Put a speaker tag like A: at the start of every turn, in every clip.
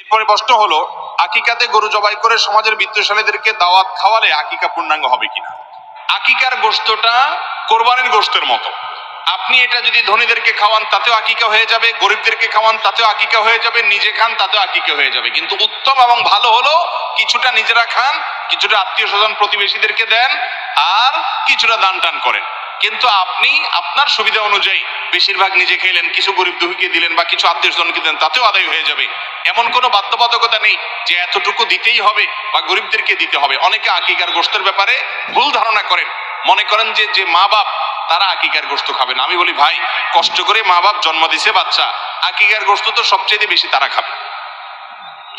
A: এরপরে প্রশ্ন হলো, আকিকাতে গরু জবাই করে সমাজের বিত্তশালীদেরকে দাওয়াত খাওয়ালে আকিকা পূর্ণাঙ্গ হবে কিনা? আকিকার গোশতটা কোরবানির গোশতের মতো। আপনি এটা যদি ধনীদেরকে খাওয়ান তাতেও আকিকা হয়ে যাবে, গরিবদেরকে খাওয়ান তাতেও আকিকা হয়ে যাবে, নিজে খান তাতেও আকিকা হয়ে যাবে। কিন্তু উত্তম এবং ভালো হলো কিছুটা নিজেরা খান, কিছুটা আত্মীয় স্বজন প্রতিবেশীদেরকে দেন, আর কিছুটা দান টান করেন। কিন্তু আপনি আপনার সুবিধা অনুযায়ী বেশিরভাগ নিজে খেলেন, কিছু গরিব দুঃখীকে দিলেন বা কিছু আত্মীয় স্বজনকে দিলেন, তাতেও আদায় হয়ে যাবে। এমন কোনো বাধ্যবাধকতা নেই যে এতটুকু দিতেই হবে বা গরিবদেরকে দিতে হবে। অনেকে আকিকার গোশতের ব্যাপারে ভুল ধারণা করেন, মনে করেন যে মা বাপ তারা আকিকার গোশত খাবে না। আমি বলি ভাই, কষ্ট করে মা বাপ জন্ম দিছে বাচ্চা, আকিকার গোশত তো সবচেয়ে বেশি তারা খাবে।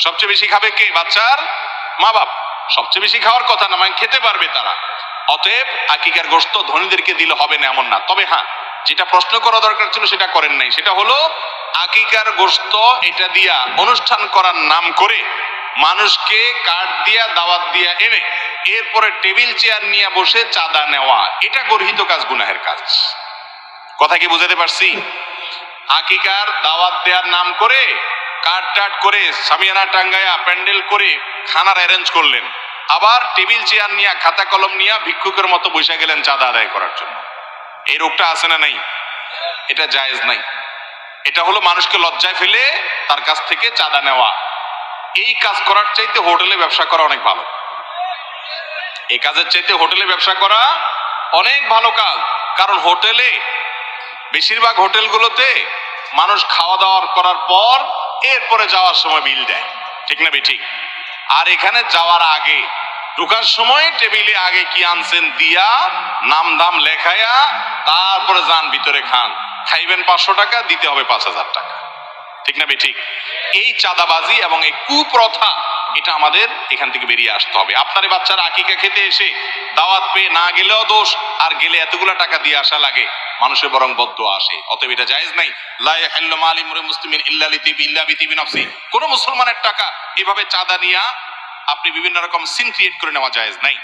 A: সবচেয়ে বেশি খাবে কে? বাচ্চার মা বাপ। সবচেয়ে বেশি খাওয়ার কথা না, মানে খেতে পারবে তারা। অতএব আকিকার গোশত ধনীদেরকে দিলে হবে না এমন না। তবে হ্যাঁ, যেটা প্রশ্ন করা দরকার ছিল সেটা করেন নাই, সেটা হলো আকিকার গোশত এটা দিয়া অনুষ্ঠান করার নাম করে মানুষকে কার্ড দিয়া দাওয়াত দিয়া এনে এরপরে টেবিল চেয়ার নিয়ে বসে চাঁদা নেওয়া, এটা গর্হিত কাজ, গুনাহের কাজ। কথা কি বুঝাতে পারছি? আকিকার দাওয়াত দেওয়ার নাম করে কার্ড টাট করে সামিয়ানা টাঙ্গায়া প্যান্ডেল করে খানার অ্যারেঞ্জ করলেন, আবার টেবিল চেয়ার নিয়ে খাতা কলম নিয়ে ভিক্ষুকের মতো বসে গেলেন চাঁদা আদায় করার জন্য। এই রোগটা আছে না নাই? এটা জায়েজ নাই। এটা হলো মানুষকে লজ্জায় ফেলে তার কাছ থেকে চাঁদা নেওয়া। এই কাজ করার চাইতে হোটেলে ব্যবসা করা অনেক ভালো। এই কাজের চাইতে হোটেলে ব্যবসা করা অনেক ভালো কাজ। কারণ হোটেলে, বেশিরভাগ হোটেলগুলোতে মানুষ খাওয়া দাওয়া করার পর এরপরে যাওয়ার সময় বিল দেয়, ঠিক না বেঠিক? আর এখানে যাওয়ার আগে ঢোকার সময় টেবিলে আগে কি আনছেন দিয়া নাম দাম লেখায়া তারপরে যান ভিতরে খান। খাইবেন 500 টাকা, দিতে হবে 5000 টাকা, ঠিক না বেঠিক? এই চাঁদাবাজি এবং এই কুপ্রথা, এটা আমাদের এখান থেকে বেরিয়ে আসতে হবে। আপনার বাচ্চারা আকিকা খেতে এসে দাওয়াত পেয়ে না গেলেও দোষ, আর গেলে এতগুলা টাকা দিয়ে আসা লাগে, মানুষের বরং বদদোয়া আসে। অতএব এটা জায়েজ নাই। লা ইয়াহিল্লু মাল ইমরিন মুসলিমিন ইল্লা লিতিবি ইল্লা বিতিবি নাফসি। কোন মুসলমানের টাকা এভাবে চাঁদা নিয়া আপনি বিভিন্ন রকম সিন ক্রিয়েট করে নেওয়া জায়েজ নাই।